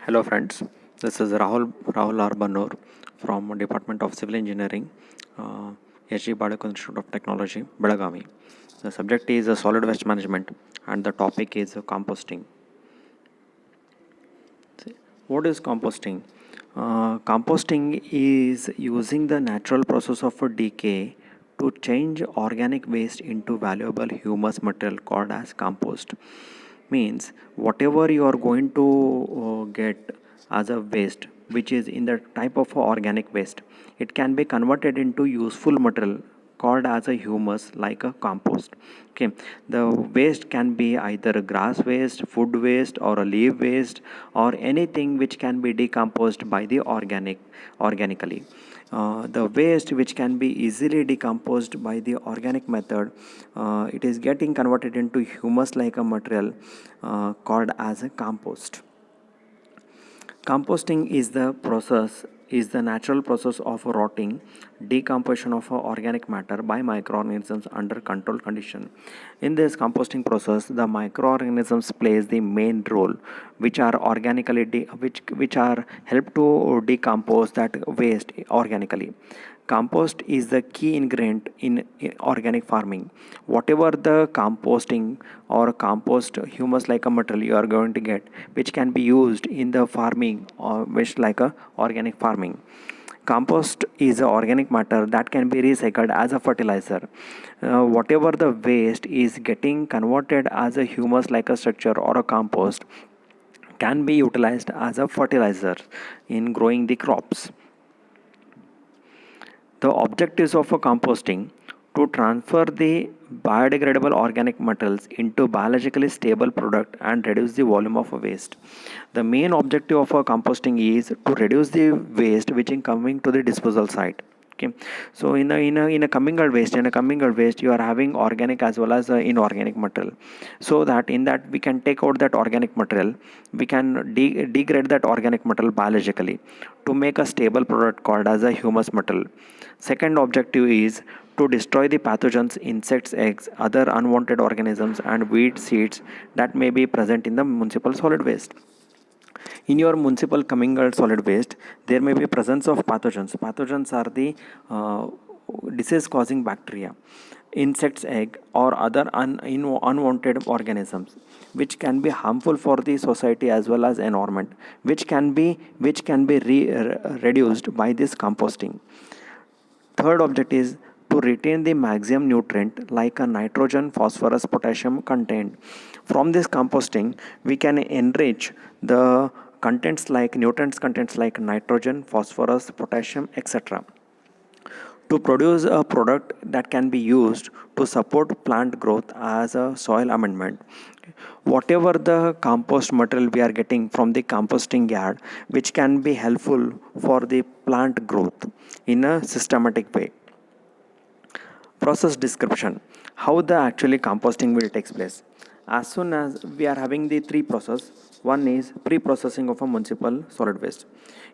Hello friends, this is Rahul R. Bannur from Department of Civil Engineering, HG Badekar Institute of Technology, Belagavi. The subject is solid waste management and the topic is composting. What is composting? Composting is using the natural process of a decay to change organic waste into valuable humus material called as compost. Means whatever you are going to get as a waste, which is in the type of organic waste, it can be converted into useful material called as a humus like a compost. Okay, the waste can be either grass waste, food waste, or a leaf waste, or anything which can be decomposed by the organically. The waste which can be easily decomposed by the organic method, it is getting converted into humus like a material called as a compost. Composting is the natural process of rotting, decomposition of organic matter by microorganisms under controlled condition. In this composting process, the microorganisms plays the main role, which are organically which are help to decompose that waste organically. Compost is the key ingredient in organic farming. Whatever the composting or compost humus like a material you are going to get, which can be used in the farming or which like a organic farming. Compost is a organic matter that can be recycled as a fertilizer. Whatever the waste is getting converted as a humus like a structure or a compost can be utilized as a fertilizer in growing the crops. The objectives of a composting to transfer the biodegradable organic materials into biologically stable product and reduce the volume of waste. The main objective of a composting is to reduce the waste which is coming to the disposal site. Okay, so in a coming out waste you are having organic as well as inorganic material, so that in that we can take out that organic material, we can degrade that organic material biologically to make a stable product called as a humus material. Second objective is to destroy the pathogens, insects, eggs, other unwanted organisms, and weed seeds that may be present in the municipal solid waste. In your municipal coming out solid waste, there may be presence of pathogens. Pathogens are the disease causing bacteria, insects, egg, or other unwanted organisms which can be harmful for the society as well as environment, which can be reduced by this composting. Third object is to retain the maximum nutrient like a nitrogen, phosphorus, potassium content. From this composting, we can enrich the nutrients contents like nitrogen, phosphorus, potassium, etc. to produce a product that can be used to support plant growth as a soil amendment. Whatever the compost material we are getting from the composting yard, which can be helpful for the plant growth in a systematic way. Process description: how the actually composting will takes place. As soon as we are having the three process, one is pre-processing of a municipal solid waste.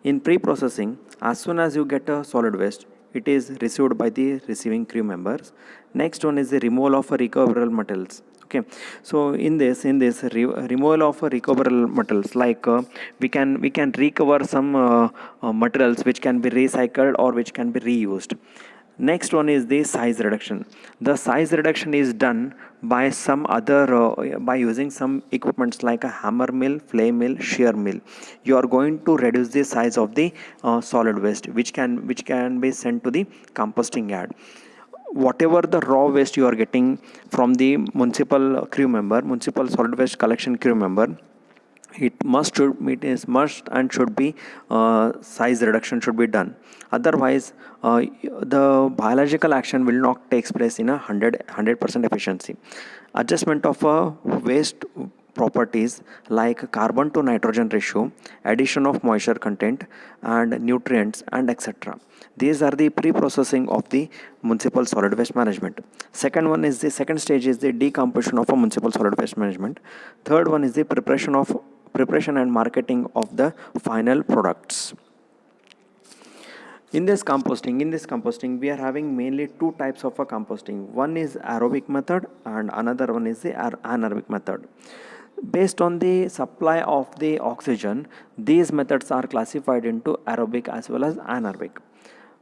In pre-processing, as soon as you get a solid waste, it is received by the receiving crew members. Next one is the removal of recoverable materials. Okay, so in this removal of recoverable materials, like we can recover some materials which can be recycled or which can be reused. Next one is the size reduction. The size reduction is done by some other by using some equipments like a hammer mill, flame mill, shear mill. You are going to reduce the size of the solid waste which can be sent to the composting yard. Whatever the raw waste you are getting from the municipal solid waste collection crew member, it is must and should be size reduction should be done. Otherwise, the biological action will not takes place in a 100% efficiency. Adjustment of waste properties like carbon to nitrogen ratio, addition of moisture content and nutrients, and etc. These are the pre-processing of the municipal solid waste management. Second stage is the decomposition of a municipal solid waste management. Third one is the preparation and marketing of the final products. In this composting we are having mainly two types of a composting. One is aerobic method and another one is the anaerobic method. Based on the supply of the oxygen, these methods are classified into aerobic as well as anaerobic.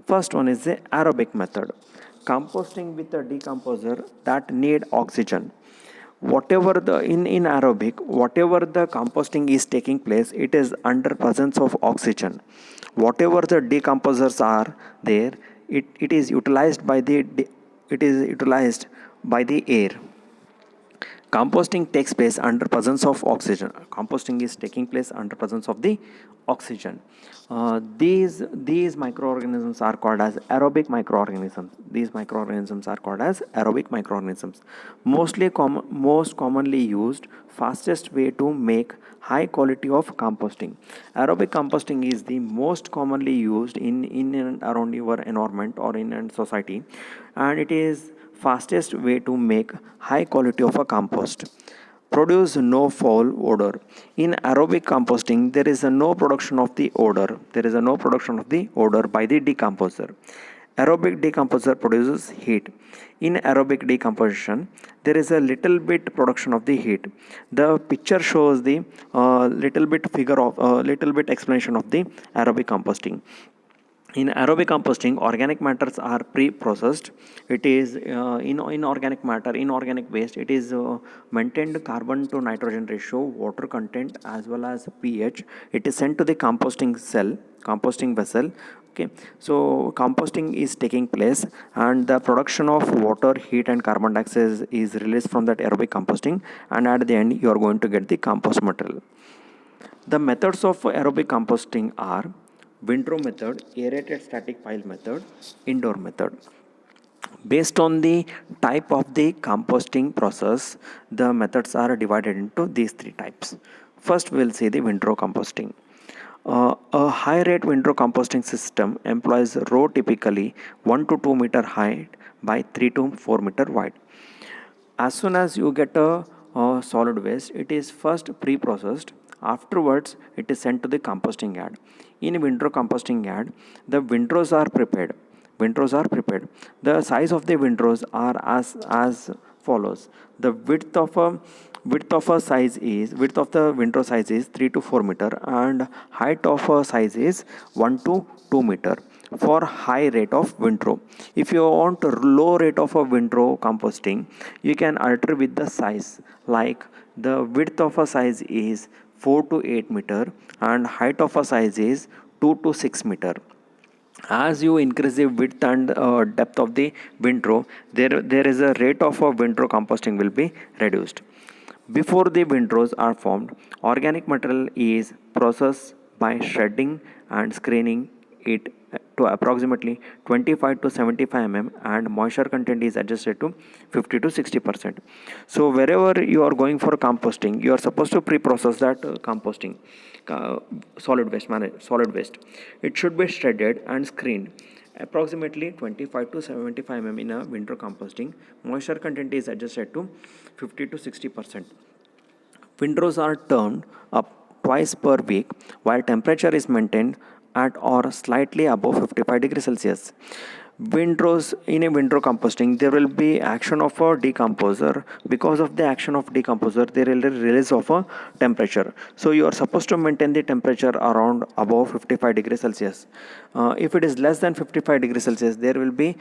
First one is the aerobic method. Composting with a decomposer that need oxygen. Whatever the in aerobic, whatever the composting is taking place, it is under presence of oxygen. Whatever the decomposers are there, it is utilized by the air. Composting takes place under presence of oxygen. Composting is taking place under presence of the oxygen. These microorganisms are called as aerobic microorganisms. These microorganisms are called as aerobic microorganisms. Most commonly used, fastest way to make high quality of composting. Aerobic composting is the most commonly used in and around your environment or in a society, and it is fastest way to make high quality of a compost. Produce no foul odor. In aerobic composting, there is a no production of the odor. There is a no production of the odor by the decomposer. Aerobic decomposer produces heat. In aerobic decomposition, there is a little bit production of the heat. The picture shows the little bit explanation of the aerobic composting. In aerobic composting, organic matters are pre-processed. It is in organic matter, in organic waste, it is maintained carbon to nitrogen ratio, water content as well as pH. It is sent to the composting vessel. Okay, so composting is taking place, and the production of water, heat and carbon dioxide is released from that aerobic composting, and at the end you are going to get the compost material. The methods of aerobic composting are windrow method, aerated static pile method, indoor method. Based on the type of the composting process, the methods are divided into these three types. First, we'll see the windrow composting. A high rate windrow composting system employs row typically 1 to 2 meter height by 3 to 4 meter wide. As soon as you get a solid waste, it is first pre-processed. Afterwards, it is sent to the composting yard. In windrow composting yard, the windrows are prepared. The size of the windrows are as follows. The width of the windrow size is 3 to 4 meter, and height of a size is 1 to 2 meter for high rate of windrow. If you want low rate of a windrow composting, you can alter with the size, like the width of a size is 4 to 8 meter and height of a size is 2 to 6 meter. As you increase the width and depth of the windrow, there is a rate of a windrow composting will be reduced. Before the windrows are formed, organic material is processed by shredding and screening it to approximately 25 to 75 mm, and moisture content is adjusted to 50 to 60%. So wherever you are going for composting, you are supposed to pre-process that composting solid waste. It should be shredded and screened approximately 25 to 75 mm in a windrow composting. Moisture content is adjusted to 50 to 60%. Windrows are turned up twice per week while temperature is maintained at or slightly above 55 degrees Celsius. Windrows, in a windrow composting, there will be action of a decomposer. Because of the action of decomposer, there will be release of a temperature. So you are supposed to maintain the temperature around above 55 degrees Celsius. If it is less than 55 degrees Celsius, there will be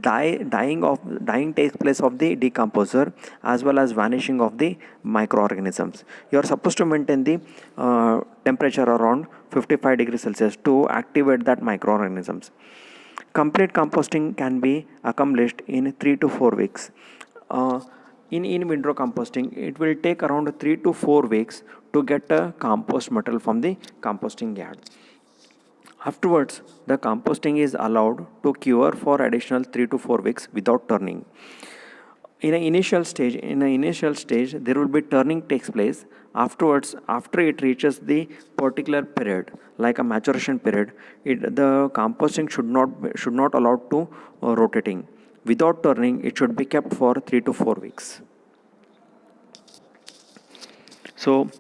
dying takes place of the decomposer as well as vanishing of the microorganisms. You are supposed to maintain the temperature around 55 degrees Celsius to activate that microorganisms. Complete composting can be accomplished in 3 to 4 weeks. In windrow composting, it will take around 3 to 4 weeks to get a compost material from the composting yard. Afterwards, the composting is allowed to cure for additional 3 to 4 weeks without turning. In an initial stage, there will be turning takes place. Afterwards, after it reaches the particular period, like a maturation period, the composting should not allowed to rotating. Without turning, it should be kept for 3 to 4 weeks. So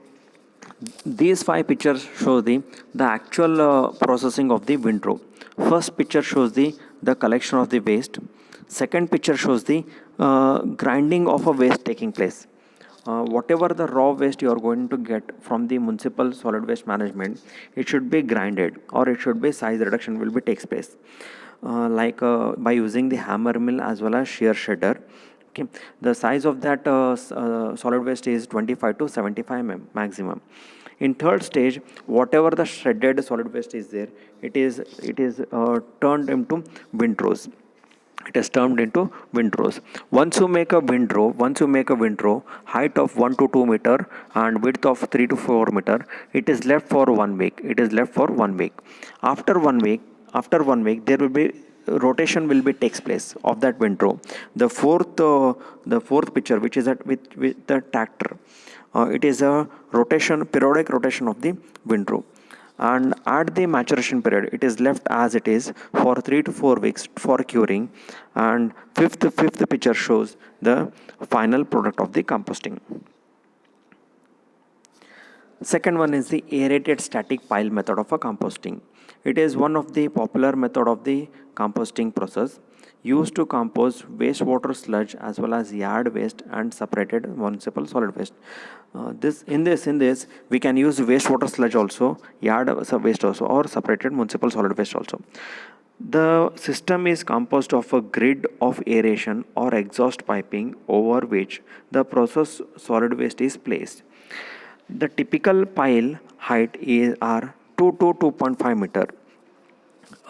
these 5 pictures show the actual processing of the windrow. First picture shows the collection of the waste. Second picture shows the grinding of a waste taking place. whatever the raw waste you are going to get from the municipal solid waste management, it should be grinded, or it should be size reduction will be takes place, by using the hammer mill as well as shear shredder. Okay, the size of that solid waste is 25 to 75 maximum. In third stage, whatever the shredded solid waste is there, it is turned into windrows. It is turned into windrows. Once you make a windrow, height of 1 to 2 meter and width of 3 to 4 meter, it is left for 1 week. It is left for 1 week. After 1 week, there will be rotation will be takes place of that windrow. The fourth picture, which is with the tractor, it is a periodic rotation of the windrow. And at the maturation period, it is left as it is for 3 to 4 weeks for curing. And fifth picture shows the final product of the composting. Second one is the aerated static pile method of a composting. It is one of the popular method of the composting process, used to compost wastewater sludge as well as yard waste and separated municipal solid waste. In this we can use wastewater sludge also, yard waste also, or separated municipal solid waste also. The system is composed of a grid of aeration or exhaust piping over which the processed solid waste is placed. The typical pile height are 2 to 2.5 meter.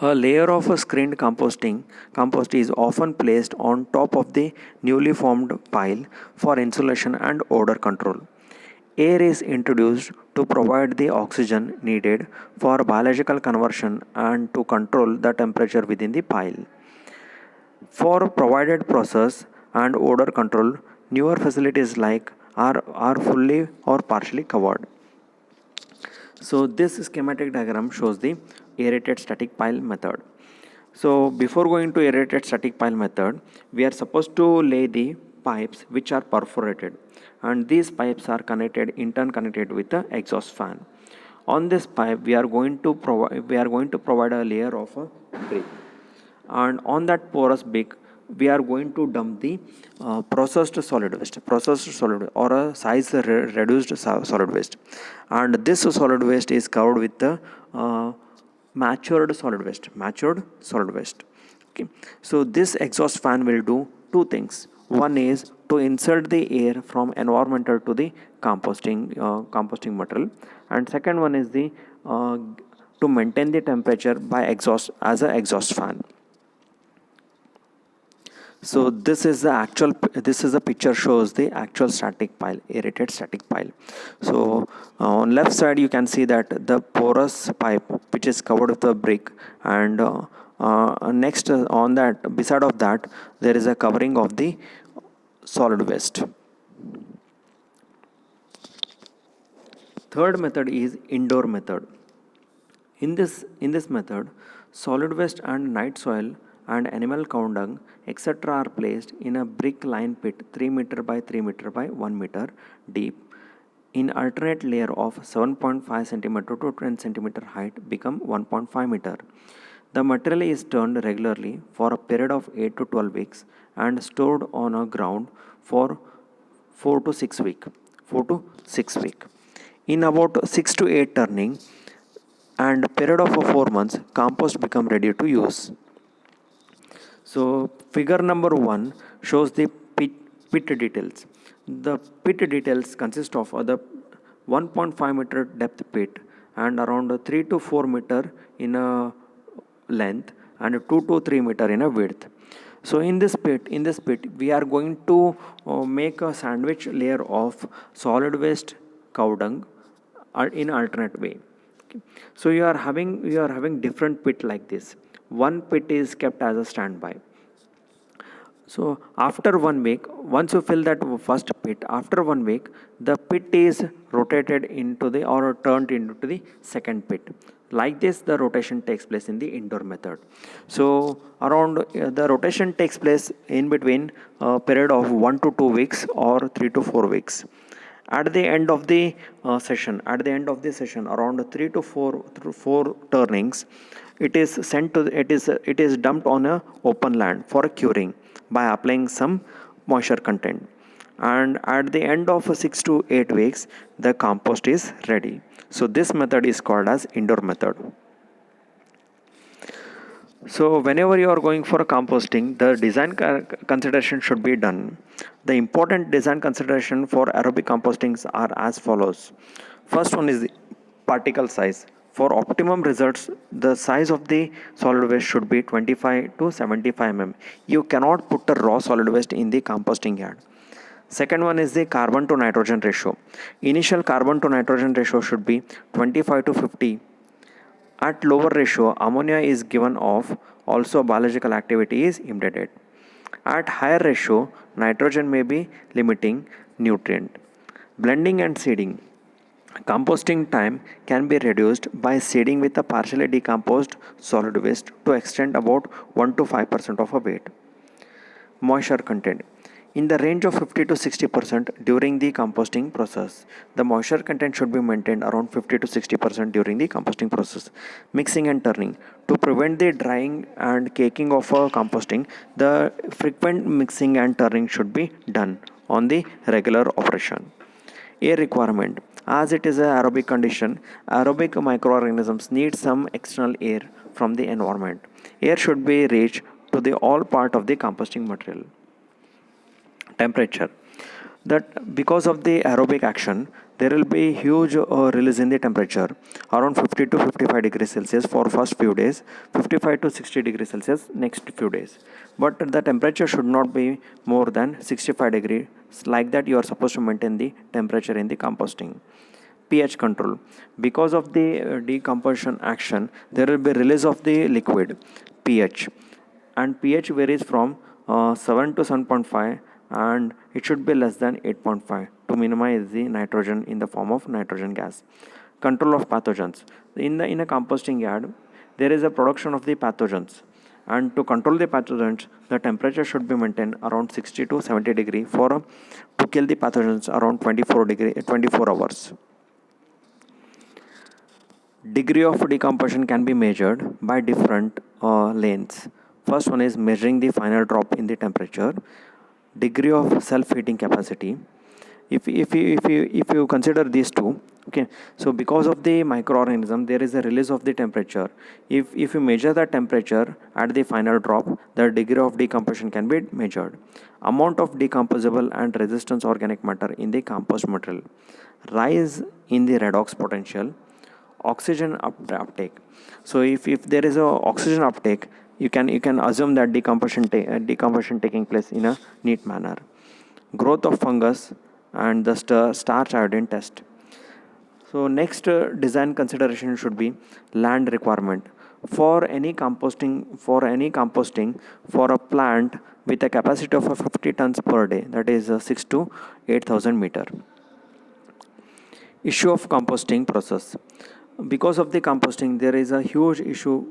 A layer of a screened compost is often placed on top of the newly formed pile for insulation and odor control. Air is introduced to provide the oxygen needed for biological conversion and to control the temperature within the pile. For provided process and odor control, newer facilities are fully or partially covered. So this schematic diagram shows the aerated static pile method. So before going to aerated static pile method, we are supposed to lay the pipes which are perforated, and these pipes are connected with the exhaust fan. On this pipe, we are going to provide a layer of a brick, and on that porous brick we are going to dump the processed solid or a size reduced solid waste, and this solid waste is covered with the matured solid waste. Okay, so this exhaust fan will do two things. One is to insert the air from environmental to the composting material, and second one is the to maintain the temperature by exhaust as a exhaust fan. So this is a picture shows the actual static pile, aerated static pile. So on left side you can see that the porous pipe which is covered with a brick, and next on that, beside of that, there is a covering of the solid waste. Third method is indoor method. In this method, solid waste and night soil and animal cow dung, etc. are placed in a brick lined pit 3 meter by 3 meter by 1 meter deep in alternate layer of 7.5 cm to 10 cm height become 1.5 meter. The material is turned regularly for a period of 8 to 12 weeks and stored on a ground for 4 to 6 weeks. In about 6 to 8 turning and period of 4 months, compost become ready to use. So figure number 1 shows the pit details. The pit details consist of the 1.5 meter depth pit and around 3 to 4 meter in a length and 2 to 3 meter in a width. So in this pit we are going to make a sandwich layer of solid waste cow dung in alternate way. Okay. So you are having different pit like this. One pit is kept as a standby. So after 1 week, once you fill that first pit, after 1 week, the pit is rotated or turned into the second pit. Like this, the rotation takes place in the indoor method. So the rotation takes place in between a period of 1 to 2 weeks or 3 to 4 weeks. At the end of the session, around 3 to 4 turnings, it is dumped on a open land for curing by applying some moisture content. and at the end of 6 to 8 weeks the compost is ready. So this method is called as indoor method. So whenever you are going for a composting, the design consideration should be done. The important design consideration for aerobic compostings are as follows. First one is the particle size. For optimum results, the size of the solid waste should be 25 to 75 mm. You cannot put the raw solid waste in the composting yard. Second one is the carbon to nitrogen ratio. Initial carbon to nitrogen ratio should be 25 to 50. At lower ratio, ammonia is given off, also biological activity is imitated. At higher ratio, nitrogen may be limiting nutrient. Blending and seeding. Composting time can be reduced by seeding with a partially decomposed solid waste to extent about 1 to 5% of a weight. Moisture content. In the range of 50 to 60% during the composting process. The moisture content should be maintained around 50 to 60% during the composting process. Mixing and turning. To prevent the drying and caking of a composting, the frequent mixing and turning should be done on the regular operation. Air requirement. As it is an aerobic condition, aerobic microorganisms need some external air from the environment. Air should be reached to the all part of the composting material. Temperature. That because of the aerobic action, there will be huge release in the temperature around 50 to 55 degrees Celsius for first few days, 55 to 60 degrees Celsius next few days. But the temperature should not be more than 65 degrees. Like that, you are supposed to maintain the temperature in the composting. pH control. Because of the decomposition action, there will be release of the liquid pH, and pH varies from 7 to 7.5, and it should be less than 8.5 to minimize the nitrogen in the form of nitrogen gas. Control of pathogens. In a composting yard, there is a production of the pathogens, and to control the pathogens, the temperature should be maintained around 60 to 70 degree for to kill the pathogens around 24 hours. Degree of decomposition can be measured by different lanes. First one is measuring the final drop in the temperature. Degree of self-heating capacity. If you consider these two, okay, so because of the microorganism there is a release of the temperature. If you measure the temperature at the final drop, the degree of decomposition can be measured. Amount of decomposable and resistance organic matter in the compost material. Rise in the redox potential. Oxygen uptake. So if there is a oxygen uptake, you can assume that decomposition taking place in a neat manner. Growth of fungus and the starch iodine test. So next design consideration should be land requirement. For any composting for a plant with a capacity of 50 tons per day, that is 6 to 8,000 meter. Issue of composting process. Because of the composting, there is a huge issue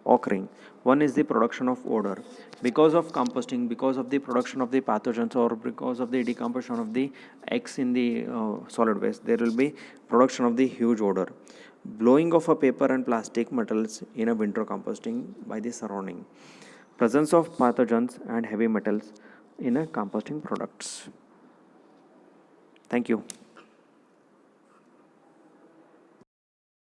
occurring. One is the production of odor. Because of composting, because of the production of the pathogens, or because of the decomposition of the eggs in the solid waste, there will be production of the huge odor. Blowing of a paper and plastic metals in a winter composting by the surrounding. Presence of pathogens and heavy metals in a composting products. Thank you.